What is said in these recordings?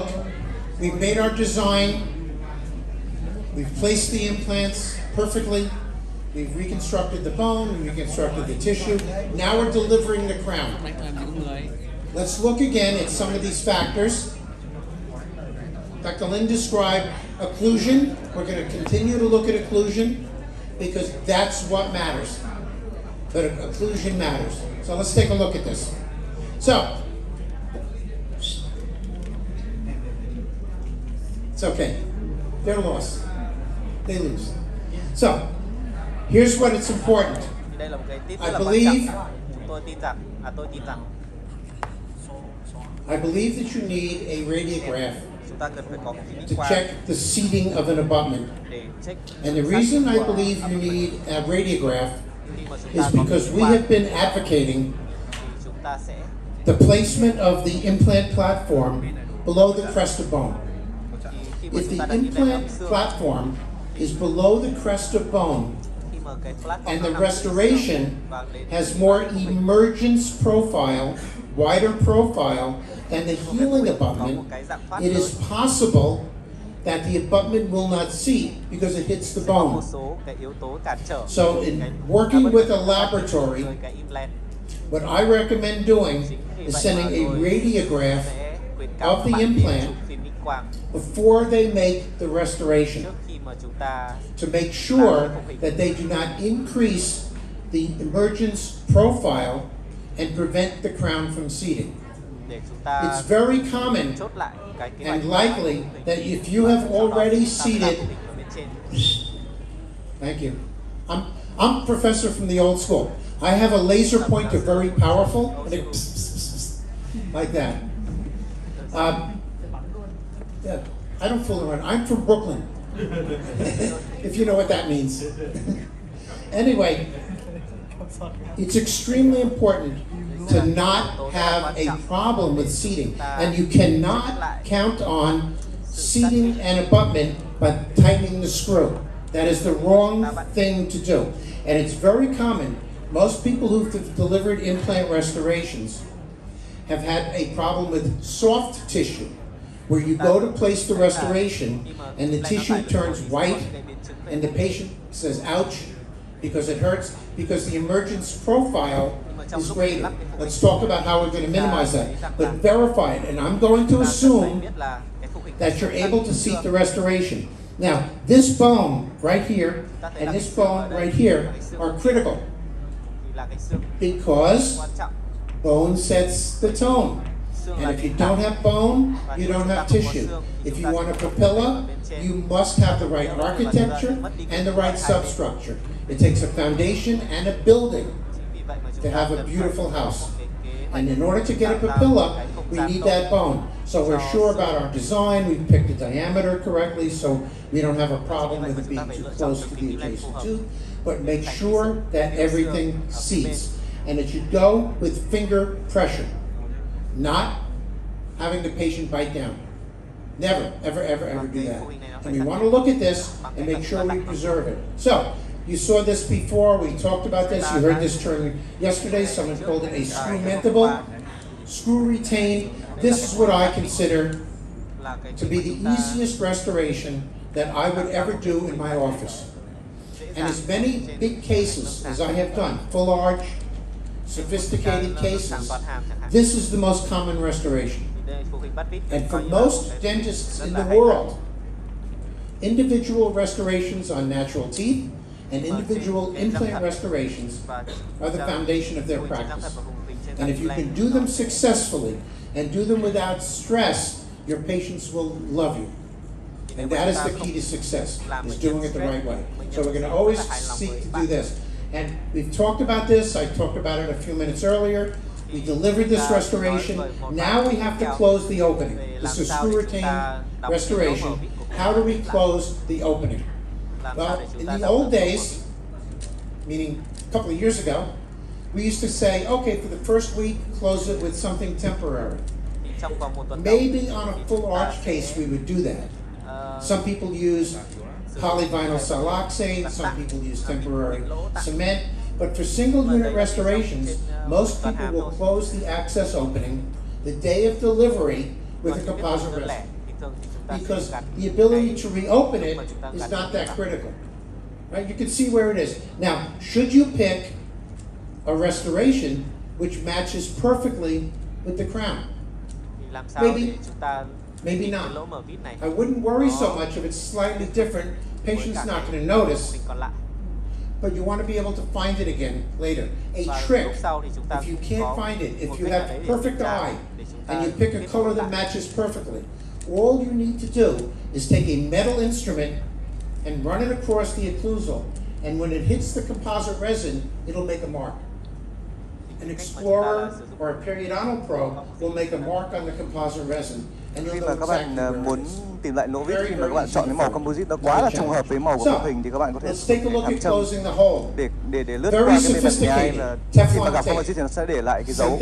look. We've made our design. We've placed the implants perfectly. We've reconstructed the bone, we've reconstructed the tissue. Now we're delivering the crown. Let's look again at some of these factors. Dr. Lin described occlusion. We're going to continue to look at occlusion because that's what matters. But occlusion matters. So let's take a look at this. So, it's okay. They're lost. They lose. So, here's what it's important. I believe that you need a radiograph to check the seating of an abutment. And the reason I believe you need a radiograph is because we have been advocating the placement of the implant platform below the crest of bone. If the implant platform is below the crest of bone and the restoration has more emergence profile, wider profile than the healing abutment, it is possible that the abutment will not seat because it hits the bone. So in working with a laboratory, what I recommend doing is sending a radiograph of the implant before they make the restoration to make sure that they do not increase the emergence profile and prevent the crown from seating. It's very common and likely that if you have already seated, thank you. I'm a professor from the old school. I have a laser pointer, very powerful, and it like that. Yeah, I don't fool around. I'm from Brooklyn, if you know what that means. Anyway, it's extremely important to not have a problem with seating, and you cannot count on seating an abutment by tightening the screw. That is the wrong thing to do, and it's very common. Most people who've delivered implant restorations have had a problem with soft tissue, where you go to place the restoration and the tissue turns white and the patient says, ouch, because it hurts, because the emergence profile is greater. Let's talk about how we're going to minimize that, but verify it. And I'm going to assume that you're able to seat the restoration. Now, this bone right here and this bone right here are critical because bone sets the tone. And if you don't have bone, you don't have tissue. If you want a papilla, you must have the right architecture and the right substructure. It takes a foundation and a building to have a beautiful house. And in order to get a papilla, we need that bone. So we're sure about our design, we've picked the diameter correctly, so we don't have a problem with it being too close to the adjacent tooth. But make sure that everything seats. And it should go with finger pressure, not having the patient bite down. Never, ever, ever, ever do that. And we want to look at this and make sure we preserve it. So, you saw this before, we talked about this, you heard this term yesterday, someone called it a screw mentable, screw retained. This is what I consider to be the easiest restoration that I would ever do in my office. And as many big cases as I have done, full arch, sophisticated cases, this is the most common restoration. And for most dentists in the world, individual restorations on natural teeth and individual implant restorations are the foundation of their practice. And if you can do them successfully and do them without stress, your patients will love you. And that is the key to success, is doing it the right way. So we're going to always seek to do this. And we've talked about this, I talked about it a few minutes earlier. We delivered this restoration. Now we have to close the opening. This is screw retained restoration. How do we close the opening? Well, in the old days, meaning a couple of years ago, we used to say, okay, for the first week, close it with something temporary. Maybe on a full arch case we would do that. Some people use polyvinyl siloxane, some people use temporary cement, but for single unit restorations, most people will close the access opening the day of delivery with a composite resin. Because the ability to reopen it is not that critical. Right? You can see where it is. Now, should you pick a restoration which matches perfectly with the crown? Maybe not. I wouldn't worry so much if it's slightly different. Patient's not going to notice, but you want to be able to find it again later. A trick, if you can't find it, if you have perfect eye and you pick a color that matches perfectly, all you need to do is take a metal instrument and run it across the occlusal, and when it hits the composite resin, it'll make a mark. An Explorer or a periodontal probe will make a mark on the composite resin. Khi mà các bạn muốn tìm lại lỗ vít, khi mà các bạn chọn cái màu composite nó quá là trùng hợp với màu của phục hình thì các bạn có thể làm châm để lướt qua cái bề mặt nhai, và khi mà gặp composite thì nó sẽ để lại cái dấu.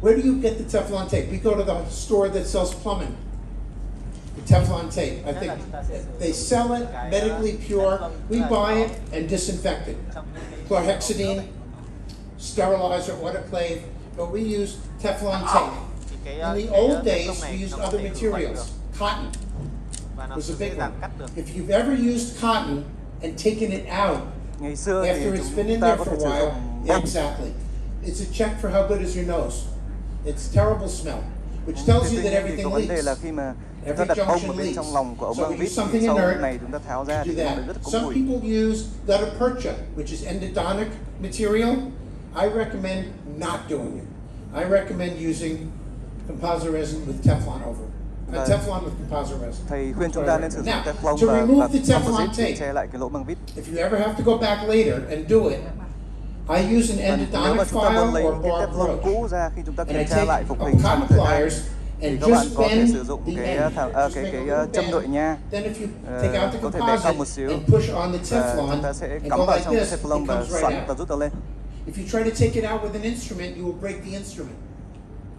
Where do you get the Teflon tape? We go to the store that sells plumbing. The Teflon tape. I think they sell it medically pure. We buy it and disinfect it. Chlorhexidine, sterilizer, autoclave, but we use Teflon tape. In the old days, we used other materials. Cotton was a big one. If you've ever used cotton and taken it out after it's been in there for a while, exactly. It's a check for how good is your nose. It's terrible smell, which tells you that everything leaks. Every junction leaks. So we use something inert to do that. Some people use gutta percha, which is endodontic material. I recommend not doing it. I recommend using composite resin with Teflon over. Teflon with composite resin. Thầy khuyên chúng ta nên sử dụng Teflon to remove và the Teflon composite để tape, che lại cái lỗ bằng vít. if you ever have to go back later and do it, I use an endodontic file or barbed roach, and I take a cotton pliers and just bend the end. Châm nội nha. Then if you take out the composite and push on the Teflon and go like this, it comes right out. If you try to take it out with an instrument, you will break the instrument.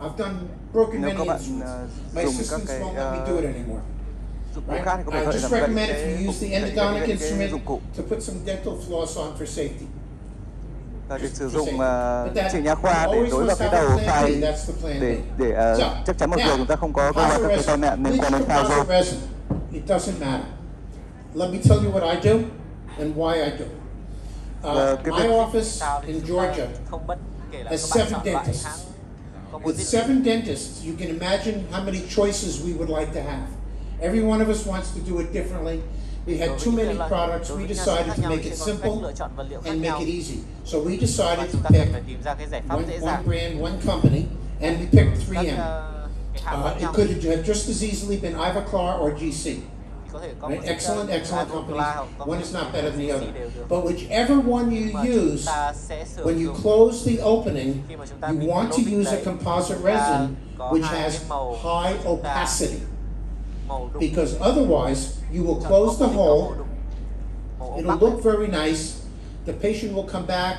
I've done broken many instruments. My assistants won't let me do it anymore. Right? I just recommend if you use the endodontic instrument to put some dental floss on for safety. Việc sử dụng chỉ nha khoa để đối vào cái đầu khai để chắc chắn một điều chúng ta không có gây ra các cái tai nạn liên quan đến khai rô. It doesn't matter. Let me tell you what I do and why I do. My office in Georgia has 7 dentists. With 7 dentists, you can imagine how many choices we would like to have. Every one of us wants to do it differently. We had too many products. We decided to make it simple and make it easy. So we decided to pick one brand, one company, and we picked 3M. It could have just as easily been Ivoclar or GC. Right? Excellent, excellent companies. One is not better than the other. But whichever one you use, when you close the opening, you want to use a composite resin which has high opacity. Because otherwise, you will close the hole, it'll look very nice, the patient will come back,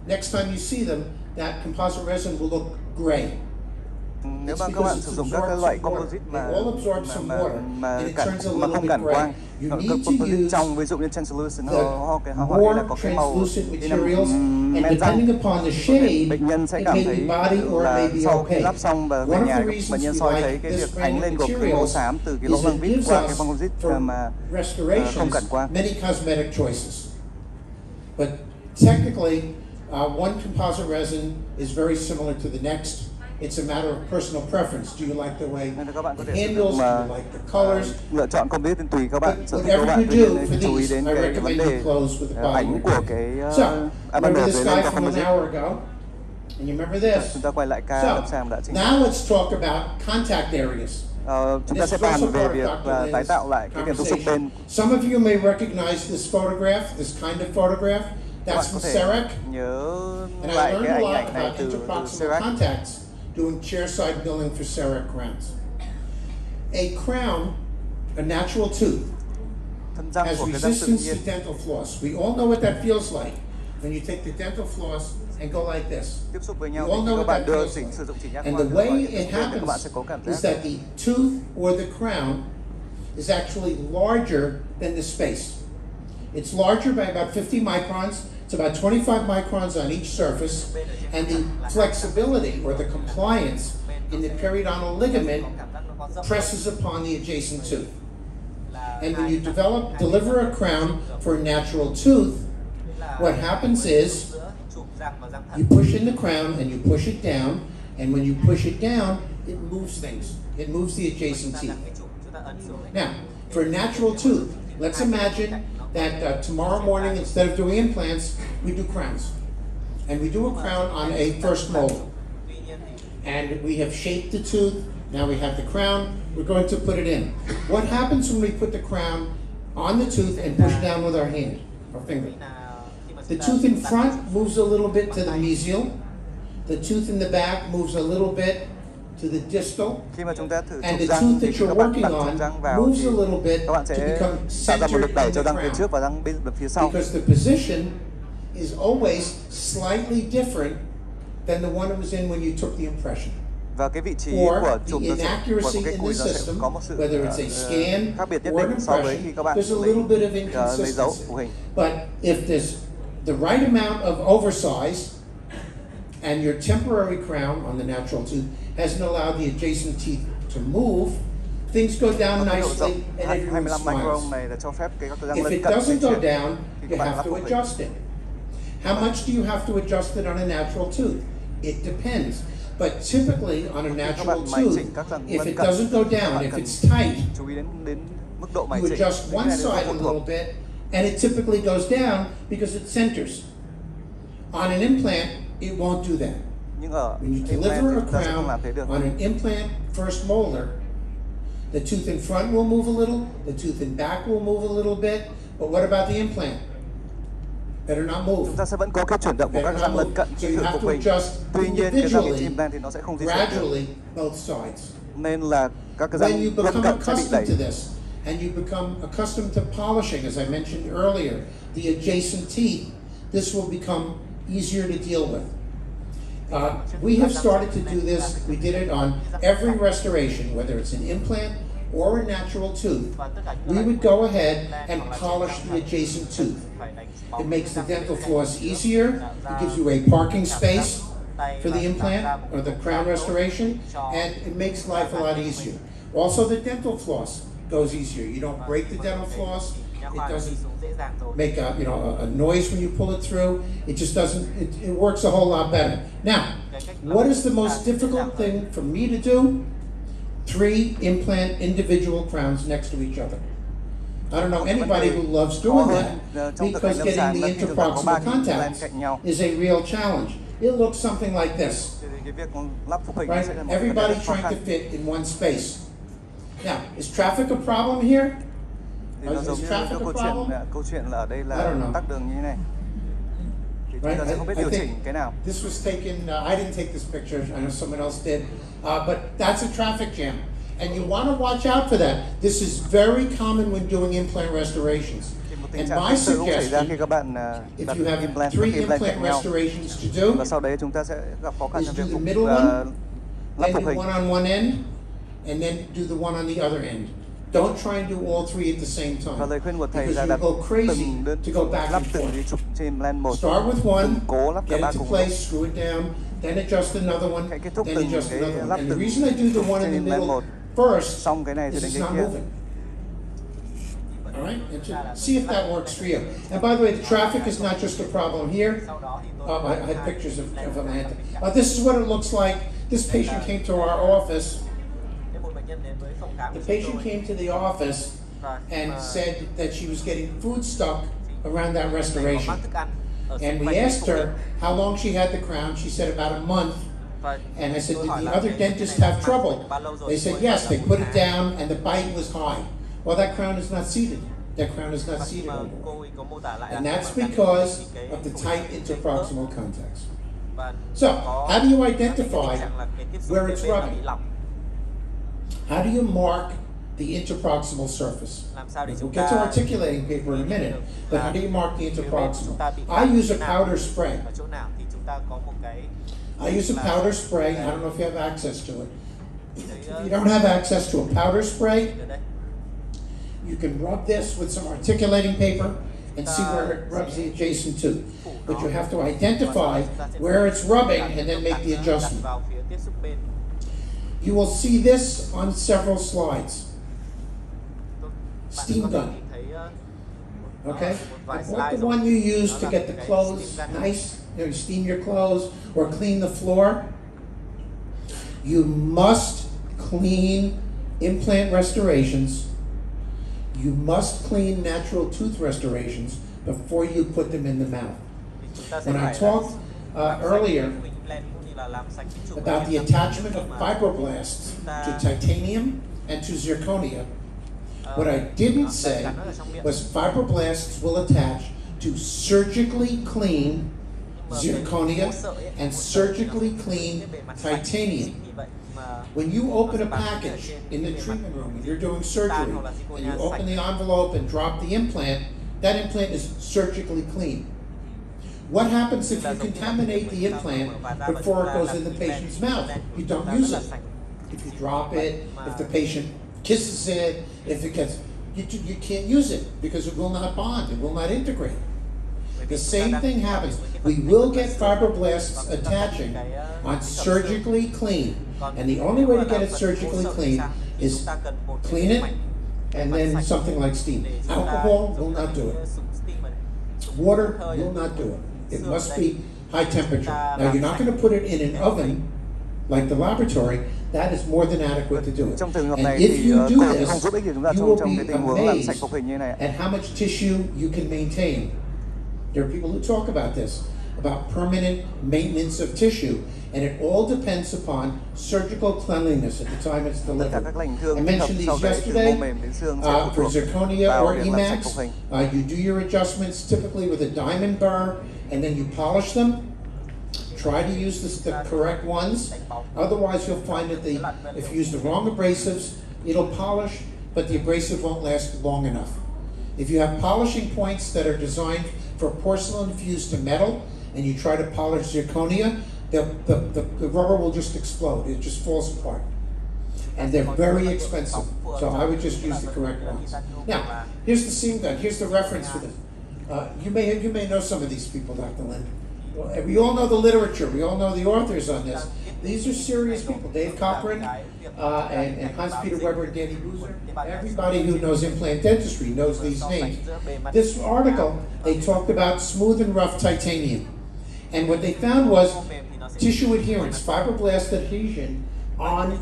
next time you see them, that composite resin will look gray. Nếu mà các bạn sử dụng các loại composite mà không cản quang, composite trong ví dụ như translucent hoặc là có cái màu men răng, bệnh nhân sẽ cảm thấy là sau khi lắp xong và về nhà bệnh nhân soi thấy cái việc ánh lên của cái màu xám từ cái lỗ băng vít qua cái composite mà không cản quang. Many cosmetic choices, but technically, one composite resin is very similar to the next. It's a matter of personal preference. Do you like the way it handles? Do you like the colors? Lựa chọn composite tùy các bạn. Whatever you do for these, I recommend you close with the bottom. So, remember this guy from an hour ago? And you remember this? Chúng ta quay lại ca lâm sàng đã trình. Now let's talk about contact areas. Chúng ta sẽ bàn về việc tái tạo lại cái điểm tiếp xúc bên. Some of you may recognize this photograph, this kind of photograph. That's from CEREC. And I learned a lot about interproximal contacts doing chairside milling for CEREC crowns. A crown, a natural tooth, has resistance to dental floss. We all know what that feels like when you take the dental floss and go like this. You all know what that feels like. And the way it happens is that the tooth or the crown is actually larger than the space. It's larger by about 50 microns. It's about 25 microns on each surface, and the flexibility or the compliance in the periodontal ligament presses upon the adjacent tooth. And when you deliver a crown for a natural tooth, what happens is you push in the crown and you push it down, and when you push it down, it moves things. It moves the adjacent teeth. Now, for a natural tooth, let's imagine that tomorrow morning, instead of doing implants, we do crowns. And we do a crown on a first molar. And we have shaped the tooth. Now we have the crown. We're going to put it in. What happens when we put the crown on the tooth and push down with our hand, our finger? The tooth in front moves a little bit to the mesial. The tooth in the back moves a little bit to the distal. And the tooth that you're working on moves a little bit to become centered in the crown. Because the position is always slightly different than the one it was in when you took the impression. Or the inaccuracy in the system, whether it's a scan or an impression, there's a little bit of inconsistency. But if there's the right amount of oversize and your temporary crown on the natural tooth hasn't allowed the adjacent teeth to move, things go down nicely and everyone smiles. If it doesn't go down, you have to adjust it. How much do you have to adjust it on a natural tooth? It depends. But typically on a natural tooth, if it doesn't go down, if it's tight, you adjust one side a little bit and it typically goes down because it centers. On an implant, it won't do that. When you deliver a crown on an implant first molar, the tooth in front will move a little, the tooth in back will move a little bit, but what about the implant? Better not move. Chúng ta sẽ vẫn có cái chuyển động của các răng lân cận So you have to adjust individually, gradually, both sides. Nên là các cái When you răng lân become cận sẽ bị đẩy. accustomed to this, and you become accustomed to polishing, as I mentioned earlier, the adjacent teeth, this will become easier to deal with. We have started to do this. We did it on every restoration, whether it's an implant or a natural tooth. We would go ahead and polish the adjacent tooth. It makes the dental floss easier. It gives you a parking space for the implant or the crown restoration, and it makes life a lot easier. Also, the dental floss goes easier. You don't break the dental floss. It doesn't make a noise when you pull it through. It just doesn't. It works a whole lot better. Now, what is the most difficult thing for me to do? 3 implant individual crowns next to each other. I don't know anybody who loves doing that, because getting the interproximal contacts is a real challenge. It looks something like this, right? Everybody trying to fit in one space. Now, is traffic a problem here? Is traffic a problem? I don't know. Right? I think this was taken, I didn't take this picture, I know someone else did, but that's a traffic jam. And you want to watch out for that. This is very common when doing implant restorations. And my suggestion, if you have 3 implant restorations to do, is do the middle one, then do one on one end, and then do the one on the other end. Don't try and do all 3 at the same time, because you'll go crazy to go back and forth. Start with one, get it to place, screw it down, then adjust another one, then adjust another one. And the reason I do the one in the middle first is it's not moving. All right, and see if that works for you. And by the way, the traffic is not just a problem here. I had pictures of Atlanta. This is what it looks like. This patient came to our office. The patient came to the office and said that she was getting food stuck around that restoration. And we asked her how long she had the crown. She said about a month. And I said, did the other dentist have trouble? They said, yes, they put it down and the bite was high. Well, that crown is not seated. That crown is not seated anymore. And that's because of the tight interproximal contacts. So, how do you identify where it's rubbing? How do you mark the interproximal surface? We'll get to articulating paper in a minute, but how do you mark the interproximal? I use a powder spray. I use a powder spray. I don't know if you have access to it. If you don't have access to a powder spray, you can rub this with some articulating paper and see where it rubs the adjacent tooth. But you have to identify where it's rubbing and then make the adjustment. You will see this on several slides. Steam gun. Okay? Like the one you use to get the clothes nice, you steam your clothes or clean the floor. You must clean implant restorations. You must clean natural tooth restorations before you put them in the mouth. When I talked earlier about the attachment of fibroblasts to titanium and to zirconia, what I didn't say was fibroblasts will attach to surgically clean zirconia and surgically clean titanium. When you open a package in the treatment room, when you're doing surgery, and you open the envelope and drop the implant, that implant is surgically clean. What happens if you contaminate the implant before it goes in the patient's mouth? You don't use it. If you drop it, if the patient kisses it, if it gets, you can't use it because it will not bond, it will not integrate. The same thing happens. We will get fibroblasts attaching on surgically clean. And the only way to get it surgically clean is clean it and then something like steam. Alcohol will not do it. Water will not do it. It must be high temperature. Now you're not going to put it in an oven like the laboratory. That is more than adequate to do it. And if you do this, you will be amazed at how much tissue you can maintain. There are people who talk about this, about permanent maintenance of tissue, and it all depends upon surgical cleanliness at the time it's delivered. I mentioned these yesterday for zirconia or Emax. You do your adjustments typically with a diamond burr, and then you polish them. Try to use the correct ones. Otherwise, you'll find that if you use the wrong abrasives, it'll polish, but the abrasive won't last long enough. If you have polishing points that are designed for porcelain fused to metal, and you try to polish zirconia, the rubber will just explode. It just falls apart. And they're very expensive. So I would just use the correct ones. Now, here's the seam gun. Here's the reference for this. You may know some of these people, Dr. Lin. Well, we all know the literature. We all know the authors on this. These are serious people. Dave Cochran and Hans-Peter Weber and Danny Boozer. Everybody who knows implant dentistry knows these names. This article, they talked about smooth and rough titanium. And what they found was tissue adherence, fibroblast adhesion on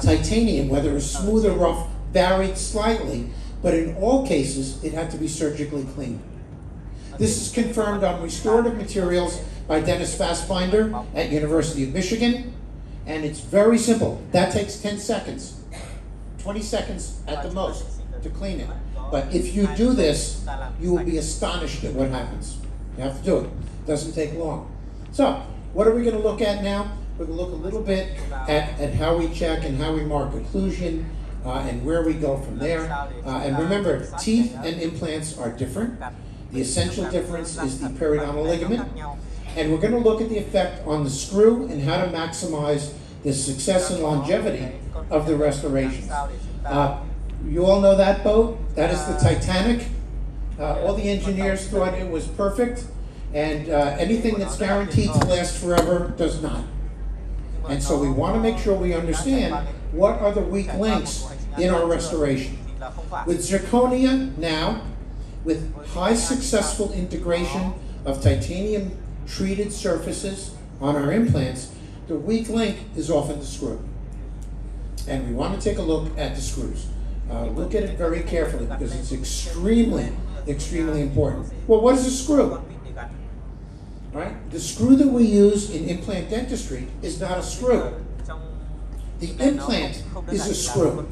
titanium, whether it was smooth or rough, varied slightly, but in all cases, it had to be surgically cleaned. This is confirmed on restorative materials by Dennis Fassbinder at University of Michigan, and it's very simple. That takes 10 seconds, 20 seconds at the most to clean it. But if you do this, you will be astonished at what happens. You have to do it. It doesn't take long. So, what are we going to look at now? We're going to look a little bit at how we check and how we mark occlusion and where we go from there. And remember, teeth and implants are different. The essential difference is the periodontal ligament. And we're going to look at the effect on the screw and how to maximize the success and longevity of the restorations. You all know that boat? That is the Titanic. All the engineers thought it was perfect, and anything that's guaranteed to last forever does not. And so we want to make sure we understand what are the weak links in our restoration. With zirconia now, with high successful integration of titanium treated surfaces on our implants, the weak link is often the screw. And we want to take a look at the screws. Look at it very carefully because it's extremely, extremely important. Well, what is a screw? Right? The screw that we use in implant dentistry is not a screw. The implant is a screw.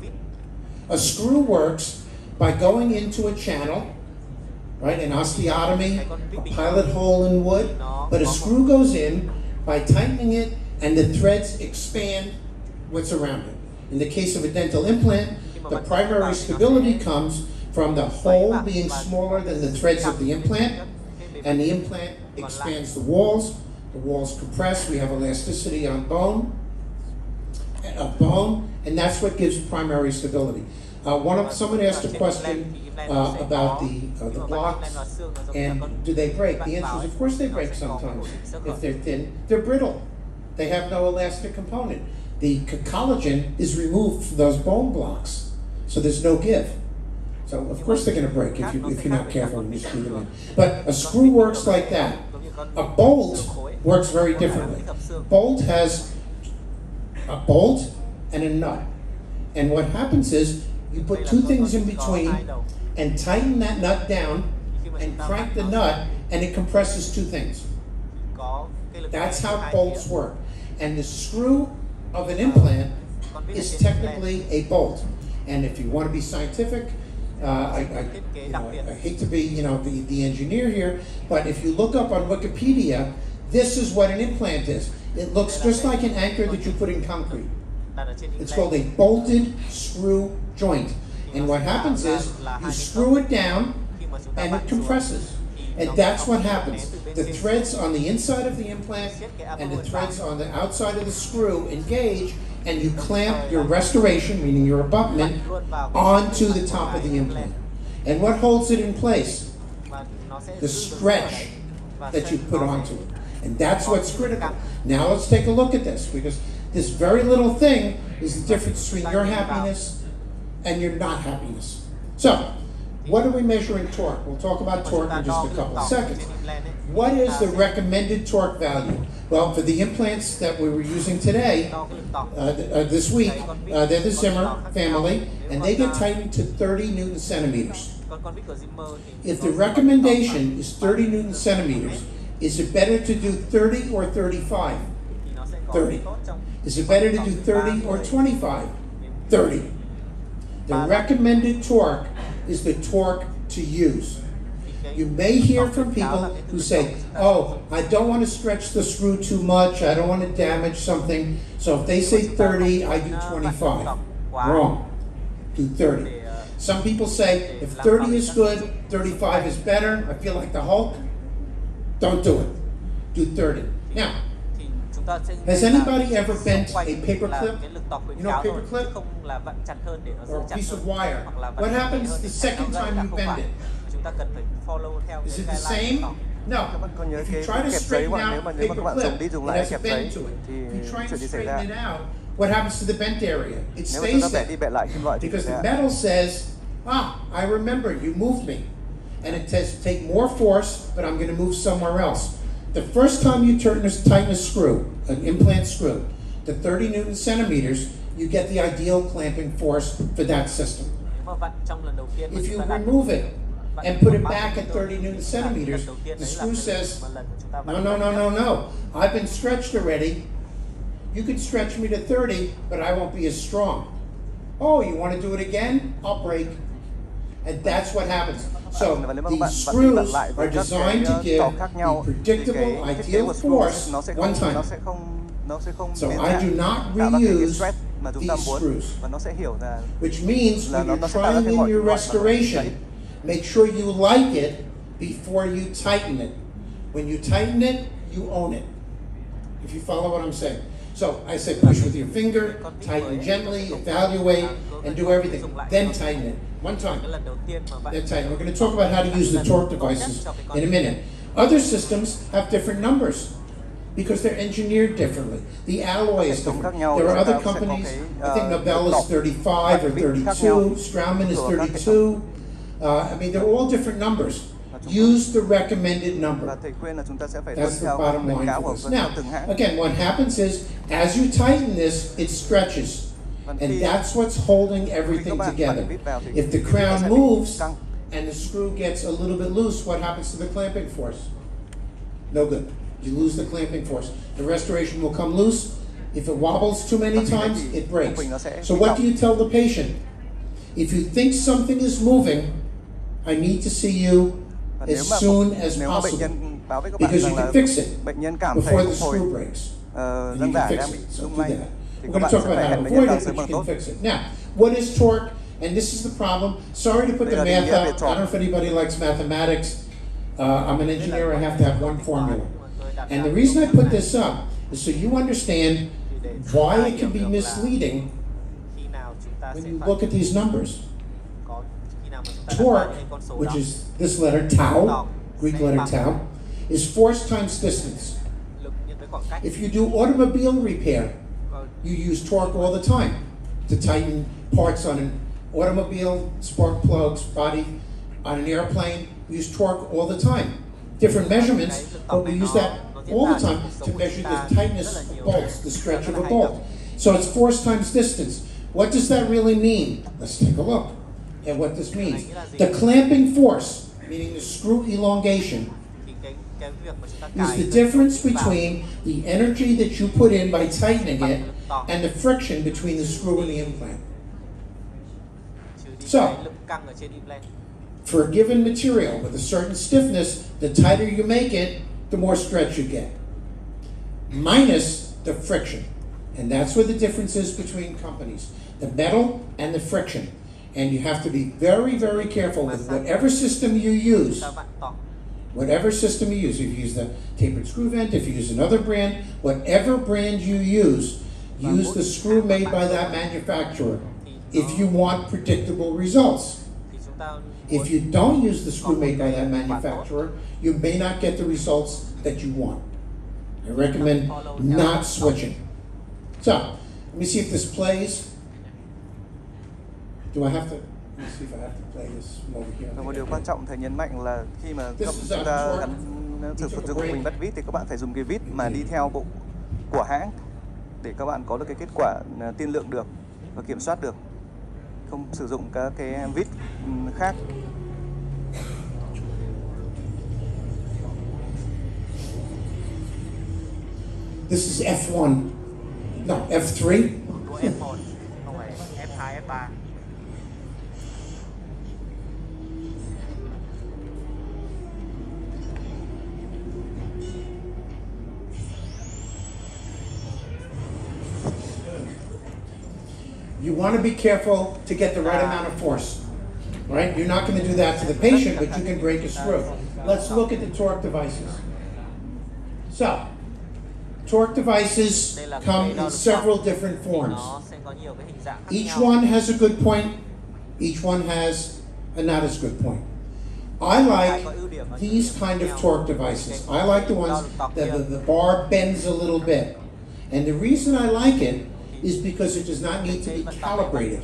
A screw works by going into a channel, right? An osteotomy, a pilot hole in wood, but a screw goes in by tightening it and the threads expand what's around it. In the case of a dental implant, the primary stability comes from the hole being smaller than the threads of the implant, and the implant expands the walls compress, we have elasticity on bone, and that's what gives primary stability. Someone asked a question about the blocks, and do they break? The answer is, of course they break sometimes. If they're thin, they're brittle. They have no elastic component. the collagen is removed from those bone blocks, so there's no give. So of course they're going to break if you're not careful when you screw them in. But a screw works like that. A bolt works very differently. Bolt has a bolt and a nut. And what happens is you put two things in between and tighten that nut down and crank the nut, and it compresses two things. That's how bolts work. And the screw of an implant is technically a bolt. And if you want to be scientific, I hate to be the engineer here, but if you look up on Wikipedia, this is what an implant is. It looks just like an anchor that you put in concrete. It's called a bolted screw joint. And what happens is you screw it down and it compresses. And that's what happens. The threads on the inside of the implant and the threads on the outside of the screw engage, and you clamp your restoration, meaning your abutment, onto the top of the implant. And what holds it in place? The stretch that you put onto it. And that's what's critical. Now let's take a look at this, because this very little thing is the difference between your happiness and your not happiness. So, what are we measuring torque? We'll talk about torque in just a couple of seconds. What is the recommended torque value? Well, for the implants that we were using today, this week, they're the Zimmer family, and they get tightened to 30 Newton centimeters. If the recommendation is 30 Newton centimeters, is it better to do 30 or 35? 30. Is it better to do 30 or 25? 30. The recommended torque is the torque to use. You may hear from people who say, oh, I don't want to stretch the screw too much, I don't want to damage something, so if they say 30, I do 25. Wrong. Do 30. Some people say, if 30 is good, 35 is better, I feel like the Hulk. Don't do it. Do 30. Now, has anybody ever bent a paper clip? You know a paper clip? Or a piece of wire. What happens the second time you bend it? Is it the same? No. If you try to straighten out a paper clip, it has a bend to it. If you try to straighten it out, what happens to the bent area? It stays there. Because the metal says, I remember, you moved me. And it says, take more force, but I'm going to move somewhere else. The first time you tighten a screw, an implant screw, to 30 Newton centimeters, you get the ideal clamping force for that system. If you remove it and put it back at 30 Newton centimeters, the screw says, no, I've been stretched already. You can stretch me to 30, but I won't be as strong. Oh, you want to do it again? I'll break. And that's what happens. So these screws are designed to give a predictable, ideal force one time. So I do not reuse these screws. Which means when you're trying in your restoration, make sure you like it before you tighten it. When you tighten it, you own it. If you follow what I'm saying. So I say push with your finger, tighten gently, evaluate, and do everything. Then tighten it. One time. Then tighten. We're going to talk about how to use the torque devices in a minute. Other systems have different numbers because they're engineered differently. The alloy is different. There are other companies, I think Nobel is 35 or 32, Straumann is 32. I mean, they're all different numbers. Use the recommended number. That's the bottom line for this. Now, again, what happens is, as you tighten this, it stretches. And that's what's holding everything together. If the crown moves and the screw gets a little bit loose, what happens to the clamping force? No good. You lose the clamping force. The restoration will come loose. If it wobbles too many times, it breaks. So what do you tell the patient? If you think something is moving, I need to see you as soon as possible, because you can fix it before the screw breaks. And you can fix it, so do that. We're going to talk about how to avoid it, but you can fix it. Now, what is torque? And this is the problem. Sorry to put the math up. I don't know if anybody likes mathematics. I'm an engineer, I have to have one formula. And the reason I put this up is so you understand why it can be misleading when you look at these numbers. Torque, which is this letter, tau, Greek letter tau, is force times distance. If you do automobile repair, You use torque all the time to tighten parts on an automobile, spark plugs, body, on an airplane. We use torque all the time. Different measurements, but we use that all the time to measure the tightness of bolts, the stretch of a bolt. So it's force times distance. What does that really mean? Let's take a look at what this means. The clamping force, meaning the screw elongation, is the difference between the energy that you put in by tightening it and the friction between the screw and the implant. So, for a given material with a certain stiffness, the tighter you make it, the more stretch you get, minus the friction. And that's where the difference is between companies, the metal and the friction. And you have to be very, very careful with whatever system you use. Whatever system you use, if you use the tapered screw vent, if you use another brand, whatever brand you use the screw made by that manufacturer if you want predictable results. If you don't use the screw made by that manufacturer, you may not get the results that you want. I recommend not switching. So, let me see if this plays. Do I have to? Let me see if I have to play this from over here. Một điều quan trọng thầy nhấn mạnh là khi mà chúng ta gắn sử dụng bình bắt vít thì các bạn phải dùng cái vít mà đi theo bộ của hãng để các bạn có được cái kết quả tiên lượng được và kiểm soát được, không sử dụng các cái vít khác. This is F1. No, F3. F1, không phải F2, F3. You want to be careful to get the right amount of force, right? You're not going to do that to the patient, but you can break a screw. Let's look at the torque devices. So, torque devices come in several different forms. Each one has a good point, each one has a not as good point. I like these kind of torque devices. I like the ones that the bar bends a little bit. And the reason I like it is because it does not need to be calibrated.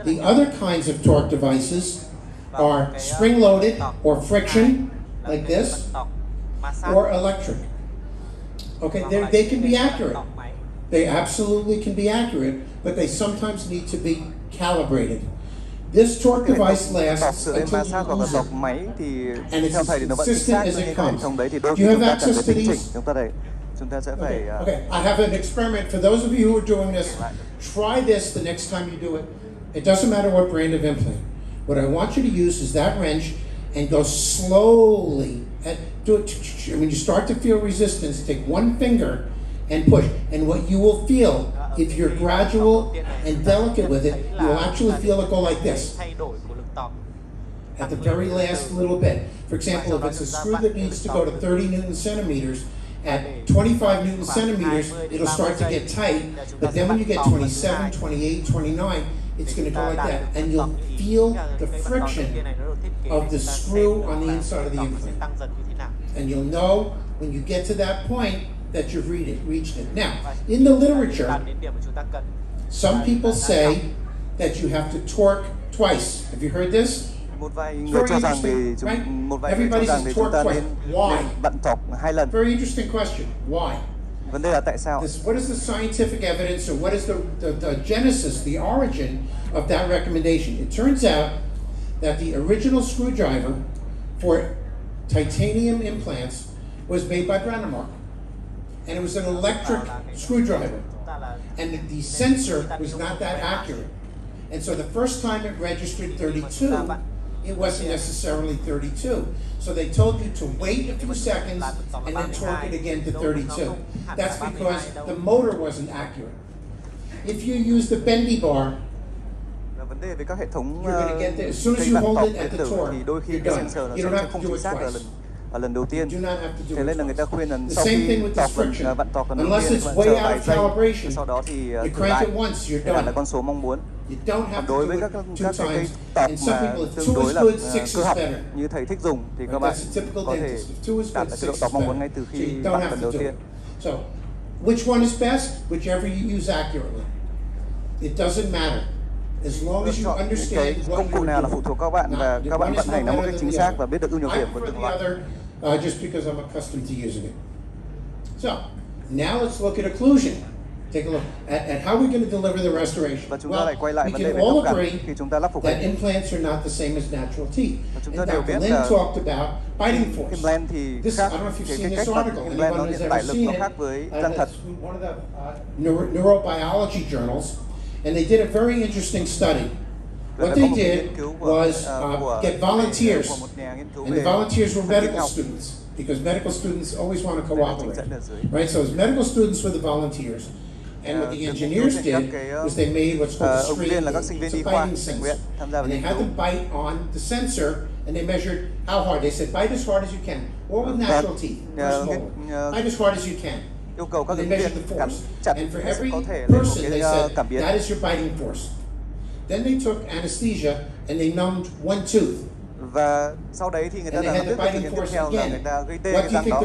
The other kinds of torque devices are spring-loaded or friction, like this, or electric. Okay, they can be accurate. They absolutely can be accurate, but they sometimes need to be calibrated. This torque device lasts until you lose it, and it's as consistent as it comes. Do you have access to these? Okay, I have an experiment for those of you who are doing this. Try this the next time you do it. It doesn't matter what brand of implant. What I want you to use is that wrench and go slowly. Do it. When you start to feel resistance, take one finger and push. And what you will feel, if you're gradual and delicate with it, you will actually feel it go like this. At the very last little bit. For example, if it's a screw that needs to go to 30 Newton centimeters, at 25 Newton centimeters, it'll start to get tight, but then when you get 27, 28, 29, it's going to go like that, and you'll feel the friction of the screw on the inside of the implant. And you'll know when you get to that point that you've reached it. Now, in the literature, some people say that you have to torque twice. Have you heard this? Một vài người cho rằng thì chúng ta nên bận torque 2 lần. Very interesting question. Why? Vấn đề là tại sao? What is the scientific evidence, or what is the genesis, the origin of that recommendation? It turns out that the original screwdriver for titanium implants was made by Brandemark, and it was an electric screwdriver, and the sensor was not that accurate, and so the first time it registered 32. It wasn't necessarily 32. So they told you to wait a few seconds and then torque it again to 32. That's because the motor wasn't accurate. If you use the bendy bar, vấn đề với các hệ thống as soon as you hold it at the torque, thì đôi khi you're cái done. sensor nó You don't sẽ have to không do chính it xác twice. ở lần đầu tiên. You do not have to do Thế it nên là người ta twice. khuyên là The sau same khi thing with this friction. vặn torque lần đầu Unless tiên it's bạn way chờ out vài of giây, calibration, sau đó thì you thử crank lại it once, you're để đạt done. được con số mong muốn. You don't have to Đối do với it các two cái times. torque And some mà people, if tương two đối is là good, six cơ is học better. như thầy thích dùng thì các Right, bạn that's a typical có thể dentist. If two is đạt good, được cái độ six torque is mong muốn better. ngay từ So khi you don't vặn have lần to đầu do tiên. it. So Which one is best? Whichever you use accurately. It doesn't matter. As long as you understand what công cụ you're nào là phụ doing. thuộc các bạn và các bạn vận hành nó một cách chính xác và biết được ưu nhược điểm của I prefer từng the loại. other just because I'm accustomed to using it. So, now let's look at occlusion. Take a look at how we're going to deliver the restoration. Và chúng ta lại quay lại We vấn đề can về all góc cạnh agree khi chúng ta lắp phục that hình. implants are not the same as natural teeth. chúng In ta đều fact, biết Lynn là talked about biting force. implant thì This, I khác, don't know if you've cái seen this cách lắp article. implant nó Anyone has hiện tại ever lực seen nó it? khác với răng thật. That's one of the neurobiology journals, and they did a very interesting study. What they did was get volunteers, and the volunteers were medical students, because medical students always want to cooperate, right? So as medical students were the volunteers, and what the engineers did was they made what's called a screen, it's a biting sensor, and they had them bite on the sensor, and they measured how hard. They said, bite as hard as you can, or with natural teeth, or smaller. Bite as hard as you can. Yêu cầu các They ứng measured viên the cắn force, chặt and for hết sức every có thể lên một person, they cái said, cảm biến. that is your biting force. Then they took anesthesia, and they numbed one tooth. Và sau đấy thì người ta đã tiếp tục thực hiện tiếp theo là người ta gây tê cái răng đó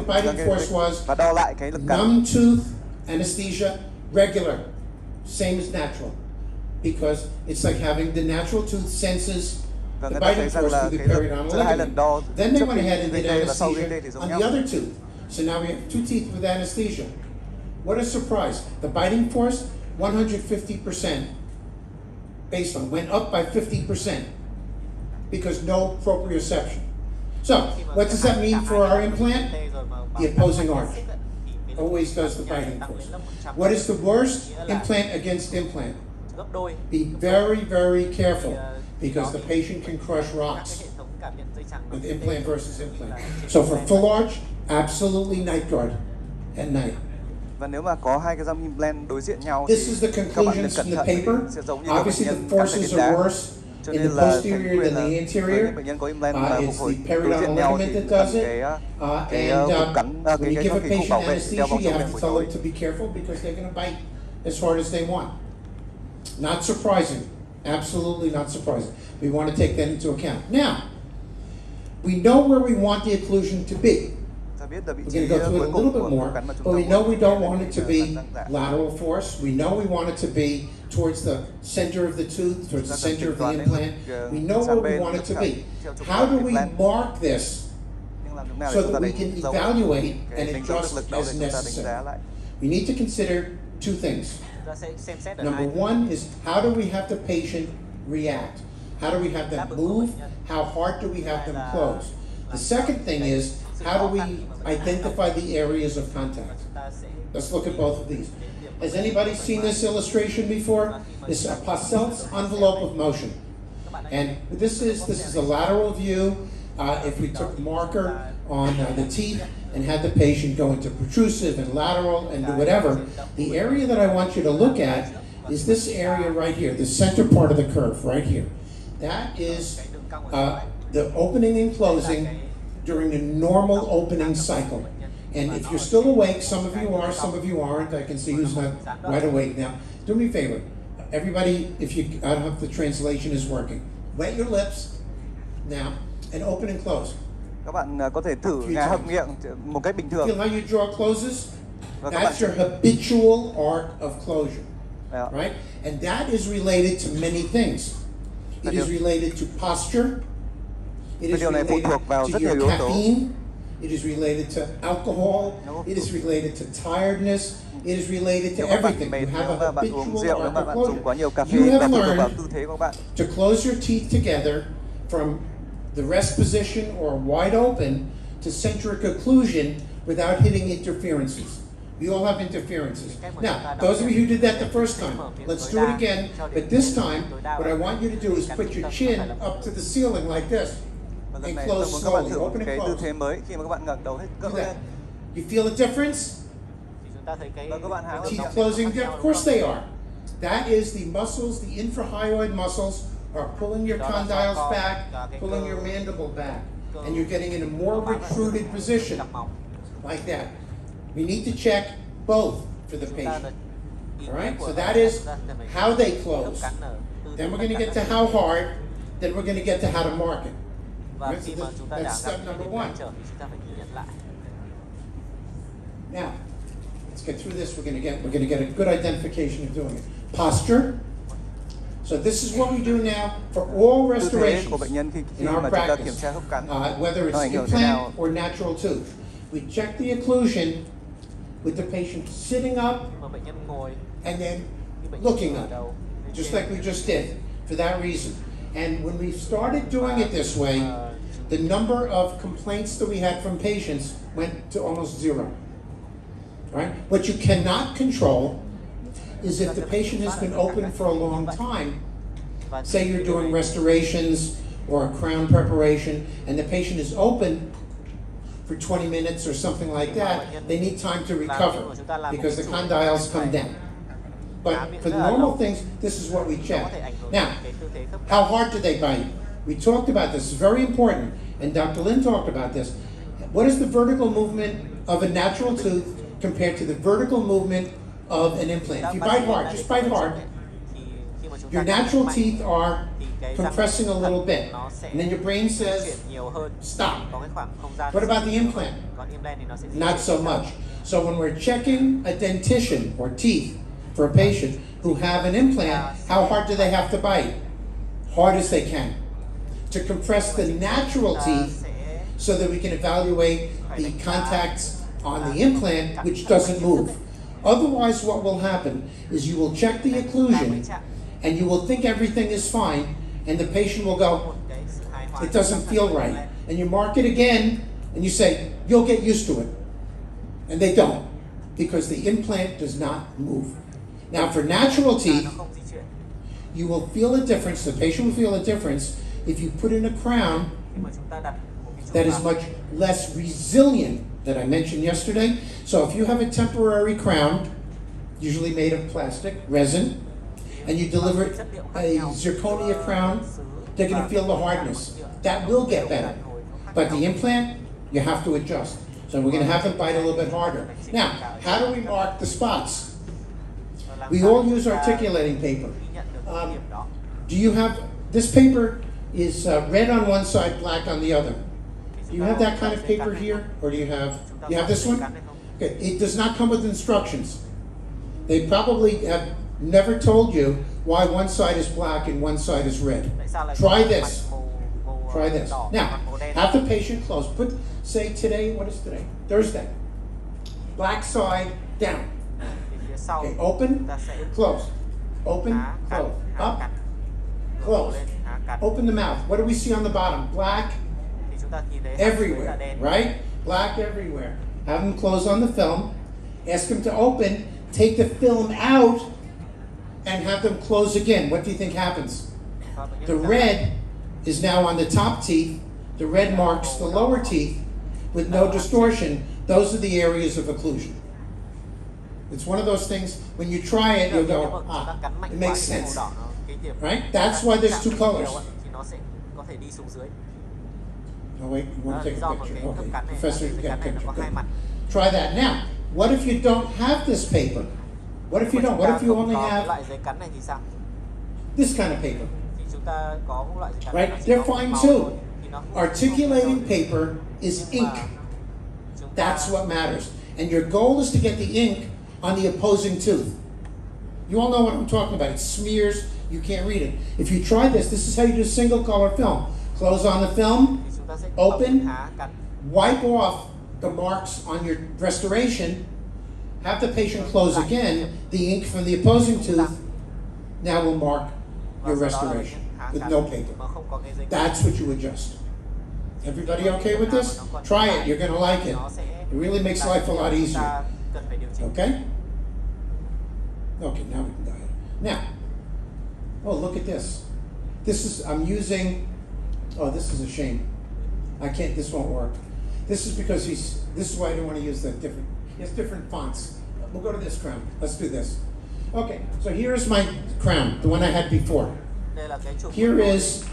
và đo lại cái lực cắn. Numb tooth anesthesia, regular, same as natural, because it's like having the natural tooth senses the biting force through the periodontal ligament. Then they went ahead and did anesthesia on the other tooth. So now we have two teeth with anesthesia. What a surprise! The biting force, 150%. Based on went up by 50% because no proprioception. So, what does that mean for our implant? The opposing arch always does the biting force. What is the worst? Implant against implant. Be very, very careful because the patient can crush rocks with implant versus implant. So for full arch, absolutely night guard at night. Và nếu mà có hai cái răng implant đối diện nhau This is the conclusions from the paper. Obviously, the forces are worse in the posterior than the anterior. It's the periodontal ligament that does it. And when you give a patient anesthesia, you have to tell them to be careful because they're going to bite as hard as they want. Not surprising. Absolutely not surprising. We want to take that into account. Now, we know where we want the occlusion to be. We're going to go through it a little bit more, but we know we don't want it to be lateral force. We know we want it to be towards the center of the tooth, towards the center of the implant. We know where we want it to be. How do we mark this so that we can evaluate and adjust as necessary? We need to consider two things. Number one is, how do we have the patient react? How do we have them move? How hard do we have them close? The second thing is, how do we identify the areas of contact? Let's look at both of these. Has anybody seen this illustration before? This is a Possel's envelope of motion. And this is a lateral view. If we took a marker on the teeth and had the patient go into protrusive and lateral and do whatever, the area that I want you to look at is this area right here, the center part of the curve right here. That is the opening and closing during the normal opening cycle. And if you're still awake, some of you are, some of you aren't. I can see who's not wide awake now. Do me a favor. Everybody, I don't know if the translation is working. Wet your lips now and open and close. Các bạn có thể thử ngà hấp miệng một cách bình thường. Feel how you draw closes? That's your habitual arc of closure, right? And that is related to many things. It is related to posture. It is related to your caffeine. It is related to alcohol. It is related to tiredness. It is related to everything. You have a habitual arc of closure. You have learned to close your teeth together from the rest position or wide open to centric occlusion without hitting interferences. We all have interferences. Now, those of you who did that the first time, let's do it again. But this time, what I want you to do is put your chin up to the ceiling like this. And close slowly, open and close. Do that. You feel a difference? Teeth closing, of course they are. That is the muscles, the infrahyoid muscles are pulling your condyles back, pulling your mandible back. And you're getting in a more retruded position, like that. We need to check both for the patient. All right, so that is how they close. Then we're going to get to how hard, then we're going to get to how to mark it. Right, so that's step number one. Now, let's get through this. We're going to get a good identification of doing it. Posture. So this is what we do now for all restorations in our practice, whether it's implant or natural tooth. We check the occlusion with the patient sitting up and then looking up, just like we just did, for that reason. And when we started doing it this way, the number of complaints that we had from patients went to almost zero. Right? What you cannot control is if the patient has been open for a long time. Say you're doing restorations or a crown preparation, and the patient is open for 20 minutes or something like that, they need time to recover because the condyles come down. But for the normal things, this is what we check. Now, how hard do they bite? We talked about this, it's very important, and Dr. Lin talked about this. What is the vertical movement of a natural tooth compared to the vertical movement of an implant? If you bite hard, just bite hard, your natural teeth are compressing a little bit, and then your brain says, stop. What about the implant? Not so much. So when we're checking a dentition or teeth for a patient who have an implant, how hard do they have to bite? Hard as they can. To compress the natural teeth so that we can evaluate the contacts on the implant, which doesn't move. Otherwise, what will happen is you will check the occlusion and you will think everything is fine, and the patient will go, it doesn't feel right. And you mark it again, and you say, you'll get used to it. And they don't, because the implant does not move. Now for natural teeth, you will feel a difference, the patient will feel a difference if you put in a crown that is much less resilient that I mentioned yesterday. So if you have a temporary crown, usually made of plastic, resin, and you deliver a zirconia crown, they're going to feel the hardness. That will get better. But the implant, you have to adjust. So we're going to have them bite a little bit harder. Now, how do we mark the spots? We all use articulating paper. Do you have, this paper is red on one side, black on the other. Do you have that kind of paper here? Or do you have this one? Okay, it does not come with instructions. They probably have never told you why one side is black and one side is red. Try this. Try this. Now, have the patient close. Put, say today, what is today? Thursday. Black side down. Okay, open, close. Open, close. Up, close. Open the mouth. What do we see on the bottom? Black everywhere, right? Black everywhere. Have them close on the film. Ask them to open. Take the film out and have them close again. What do you think happens? The red is now on the top teeth. The red marks the lower teeth with no distortion. Those are the areas of occlusion. It's one of those things, when you try it, you'll go, ah, it makes sense. Right? That's why there's two colors. Oh wait, you want to take a picture? Okay, Professor, you got a picture. Good. Try that. Now, what if you don't have this paper? What if you don't? What if you only have this kind of paper? Right? They're fine too. Articulating paper is ink. That's what matters. And your goal is to get the ink on the opposing tooth. You all know what I'm talking about. It smears, you can't read it. If you try this, this is how you do single color film. Close on the film, open, wipe off the marks on your restoration, have the patient close again, the ink from the opposing tooth now will mark your restoration with no paper. That's what you adjust. Everybody okay with this? Try it, you're going to like it. It really makes life a lot easier. Okay? Okay, now we can go ahead. Now, oh, look at this. This is, I'm using, oh, this is a shame. I can't, this won't work. This is because this is why I don't want to use that different, it's different fonts. We'll go to this crown. Let's do this. Okay, so here is my crown, the one I had before. Here is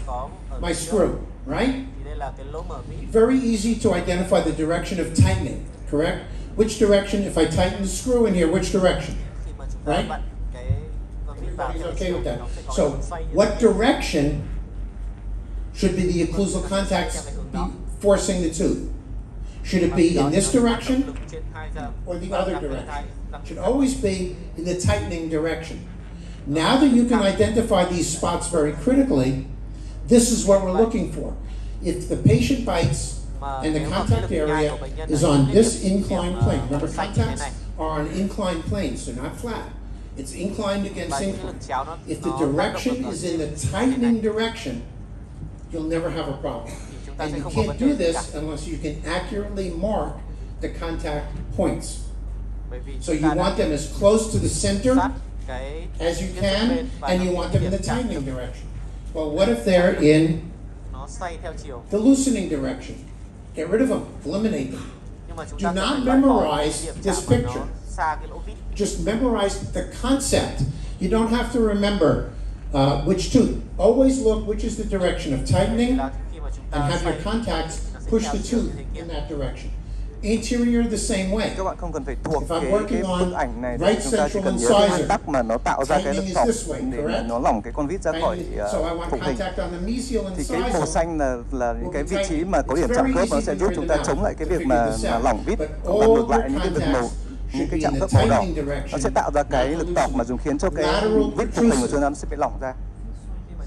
my screw, right? Very easy to identify the direction of tightening, correct? Which direction, if I tighten the screw in here, which direction? Right? Everybody's okay with that. So, what direction should be the occlusal contacts be forcing the tooth? Should it be in this direction or the other direction? should always be in the tightening direction. Now that you can identify these spots very critically, this is what we're looking for. If the patient bites and the contact area is on this inclined plane, remember contacts are on inclined planes, they're not flat. It's inclined against inclined. If the direction is in the tightening direction, you'll never have a problem. And you can't do this unless you can accurately mark the contact points. So you want them as close to the center as you can, and you want them in the tightening direction. Well, what if they're in the loosening direction? Get rid of them, eliminate them. Do not memorize this picture. Just memorize the concept. You don't have to remember which tooth. Always look which is the direction of tightening and have your contacts push the tooth in that direction. Anterior the same way. Các bạn không cần phải thuộc If I'm cái working on bức ảnh này, right chúng ta chỉ central cần nhớ cái nguyên incisor, tắc mà nó tạo ra cái lực tightening tỏng is this way, để correct? nó lỏng cái con vít ra khỏi So I want phục hình. contact on the mesial Thì cái màu incisor. xanh là những cái vị trí mà có điểm chạm khớp, nó sẽ giúp chúng ta chống lại cái việc mà lỏng vít. Còn ta ngược lại những cái việc màu, những cái chạm khớp màu đỏ, nó sẽ tạo ra cái lực tỏng mà dùng khiến cho cái vít phục hình của chúng ta nó sẽ bị lỏng ra.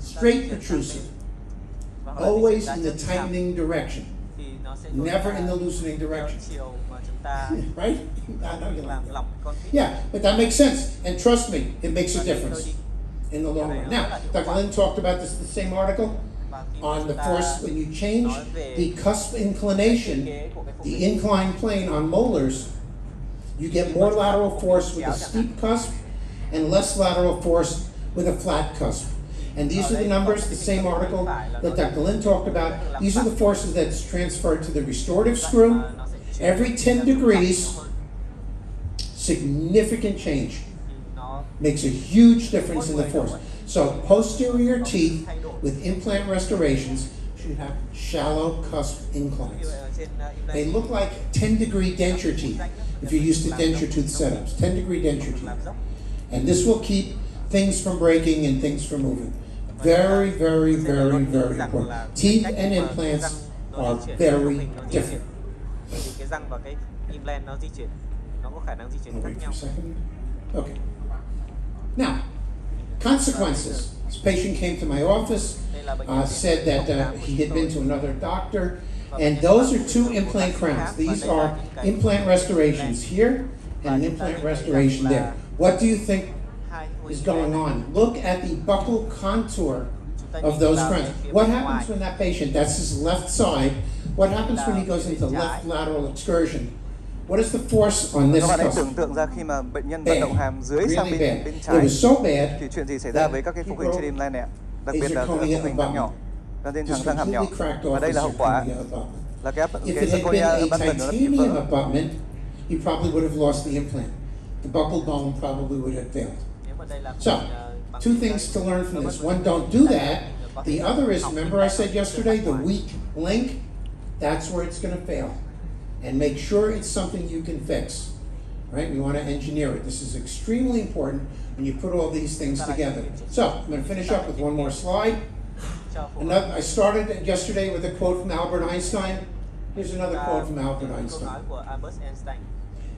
Straight protrusive. Always in the tightening direction. Never in the loosening direction. Right? I know you like that. Yeah, but that makes sense. And trust me, it makes a difference in the long run. Now, Dr. Lin talked about this in the same article on the force when you change the cusp inclination, the inclined plane on molars, you get more lateral force with a steep cusp and less lateral force with a flat cusp. And these are the numbers, the same article that Dr. Lin talked about. These are the forces that's transferred to the restorative screw. Every 10 degrees, significant change. Makes a huge difference in the force. So posterior teeth with implant restorations should have shallow cusp inclines. They look like 10-degree denture teeth if you're used to denture tooth setups, 10-degree denture teeth. And this will keep things from breaking and things from moving. Very, very, very, very important. Teeth and implants are very different. Cái răng và cái implant nó di chuyển, nó có khả năng di chuyển khác nhau. Okay. Now, consequences. This patient came to my office, said that he had been to another doctor, and those are two implant crowns. These are implant restorations here and an implant restoration there. What do you think is going on? Look at the buccal contour of those crowns. What happens when that patient, that's his left side, what happens when he goes into left lateral excursion? What is the force on this Các bạn hãy cusp? tưởng tượng ra khi mà bệnh nhân vận động hàm dưới sang Really bên bad. It trái was so bad thì chuyện gì xảy ra với các cái phục hình trên implant này ạ? Đặc biệt là phục hình răng nhỏ, trên just răng hàm nhỏ. completely cracked Và off đây his là hậu quả zirconia abutment. là If cái it had been zirconia a abutment nó đã bị titanium vỡ. abutment, he probably would have lost the implant. The buccal bone probably would have failed. So, two things to learn from this. One, don't do that. The other is, remember I said yesterday, the weak link, that's where it's going to fail. And make sure it's something you can fix. Right? We want to engineer it. This is extremely important when you put all these things together. So, I'm going to finish up with one more slide. I started yesterday with a quote from Albert Einstein. Here's another quote from Albert Einstein.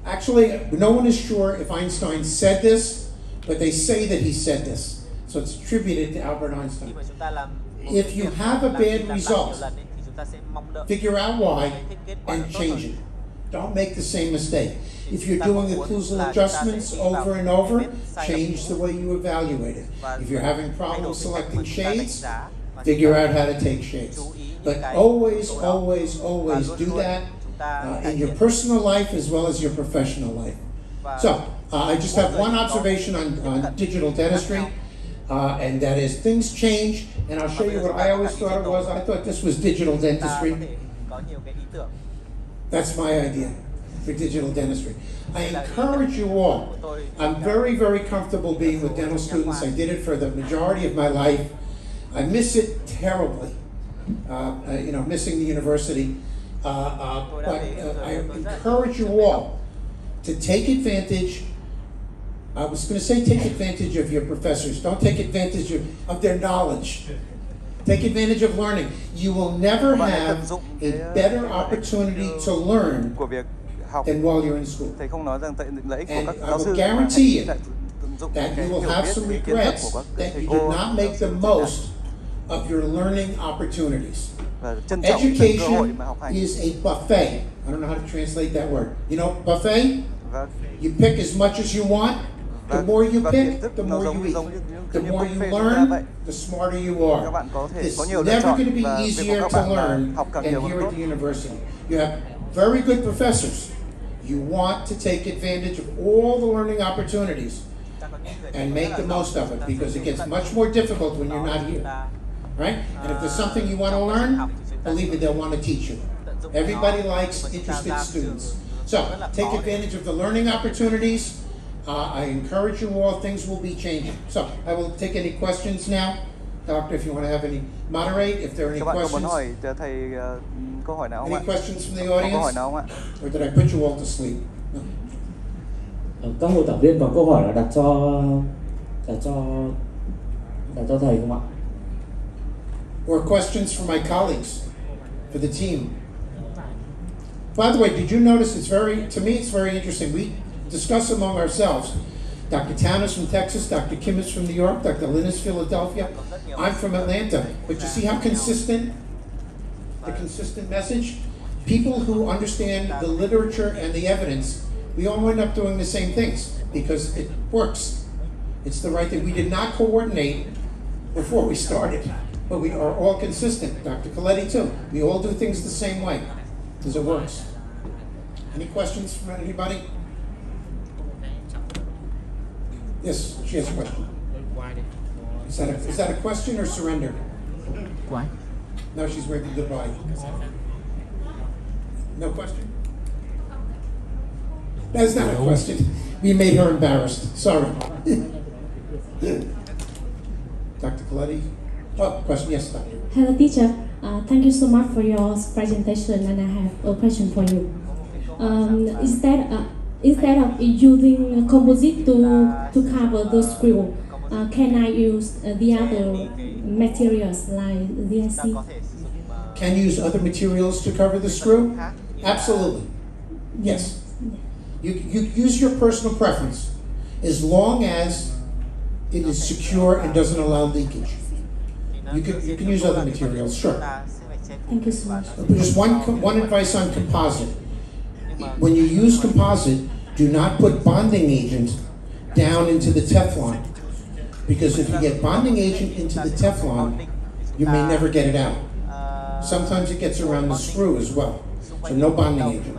Actually, no one is sure if Einstein said this, but they say that he said this. So it's attributed to Albert Einstein. If you have a bad result, figure out why and change it. Don't make the same mistake. If you're doing occlusal adjustments over and over, change the way you evaluate it. If you're having problems selecting shades, figure out how to take shades. But always, always, always do that in your personal life as well as your professional life. So, I just have one observation on digital dentistry, and that is things change, and I'll show you what I always thought it was. I thought this was digital dentistry. That's my idea for digital dentistry. I encourage you all. I'm very, very comfortable being with dental students. I did it for the majority of my life. I miss it terribly, missing the university. But I encourage you all to take advantage. I was going to say take advantage of your professors. Don't take advantage of their knowledge. Take advantage of learning. You will never have a better opportunity to learn học than while you're in school. thầy không nói rằng lợi ích của các And I giáo will sư guarantee you tận dụng that cái you will hiểu have biết, some cái kiến thức regrets của các that thầy you cô did not make the most of your learning opportunities. và trân trọng những cơ hội Education mà học hành. is a buffet. I don't know how to translate that word. You know, buffet? Và You pick as much as you want. The more you và kiến pick, thức the nó more you giống eat. giống The như more you buffet chúng ta vậy. learn, the smarter you are. Các bạn có thể It's có nhiều lựa never chọn going to be và việc easier của các to bạn là learn học càng than nhiều càng here tốt. at the university. You have very good professors. You want to take advantage of all the learning opportunities and make the most of it, because it gets much more difficult when you're not here, right? And if there's something you want to learn, believe me, they'll want to teach you. Everybody likes interested students. So take advantage of the learning opportunities. I encourage you all, things will be changing. So I will take any questions now. Doctor, if you want to have any, moderate, if there are any Các bạn có muốn questions. hỏi thầy câu hỏi nào không Any ạ? questions from the Có câu hỏi audience? nào không ạ? Or did I put you all to sleep? No. Các hội thảo viên có câu hỏi là đặt cho thầy không ạ? Or questions from my colleagues, for the team. By the way, did you notice to me it's very interesting. We discuss among ourselves. Dr. Town is from Texas, Dr. Kim is from New York, Dr. Lynn is Philadelphia. I'm from Atlanta. But you see how consistent, the consistent message? People who understand the literature and the evidence, we all end up doing the same things because it works. It's the right thing. We did not coordinate before we started, but we are all consistent. Dr. Coletti too. We all do things the same way because it works. Any questions from anybody? Yes, she has a question. Is that a question or surrender? Why? No, she's waving goodbye. No question? That's not a question. We made her embarrassed. Sorry. Dr. Coletti? Oh, question, yes, Doctor. Hello, teacher. Thank you so much for your presentation, and I have a question for you. Instead of using a composite to cover the screw, can I use the other materials like DNC? Can you use other materials to cover the screw? Absolutely. Yes. You use your personal preference as long as it is secure and doesn't allow leakage. You can use other materials, sure. Thank you so much. Just one advice on composite. When you use composite, do not put bonding agent down into the Teflon, because if you get bonding agent into the Teflon, you may never get it out. Sometimes it gets around the screw as well, so no bonding agent.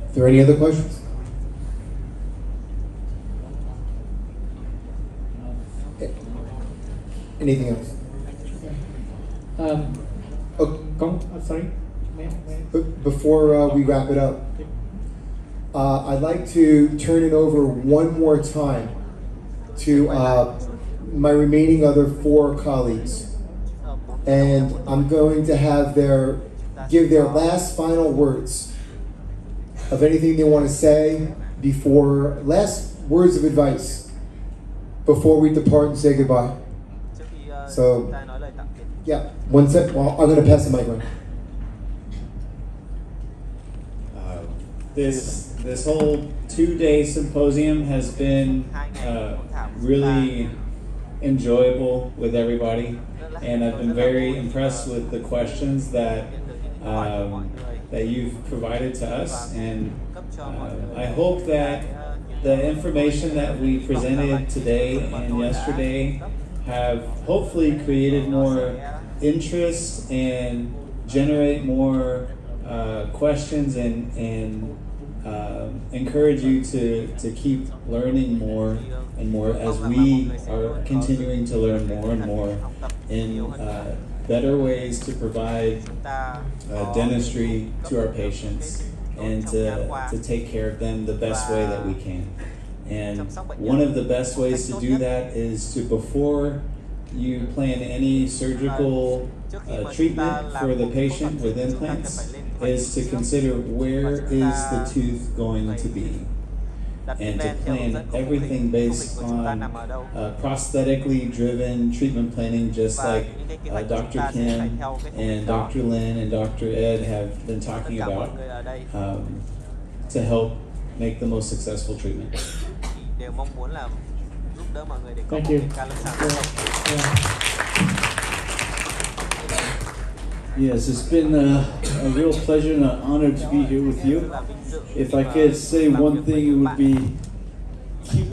Are there any other questions? Anything else? Sorry. Before we wrap it up, I'd like to turn it over one more time to my remaining other 4 colleagues, and I'm going to have give their last final words of anything they want to say last words of advice before we depart and say goodbye. So, yeah, one sec. Well, I'm going to pass the mic around. This whole 2-day symposium has been really enjoyable with everybody, and I've been very impressed with the questions that you've provided to us, and I hope that the information that we presented today and yesterday have hopefully created more interest and generate more questions and encourage you to keep learning more and more as we are continuing to learn more and more in better ways to provide dentistry to our patients and to take care of them the best way that we can. And one of the best ways to do that is to, before you plan any surgical treatment for the patient with implants, is to consider where is the tooth going to be. and to plan everything based on prosthetically driven treatment planning, just like Dr. Kim and Dr. Lin and Dr. Ed have been talking about, to help make the most successful treatment. Thank you. Yes, it's been a real pleasure and an honor to be here with you. If I could say one thing, it would be keep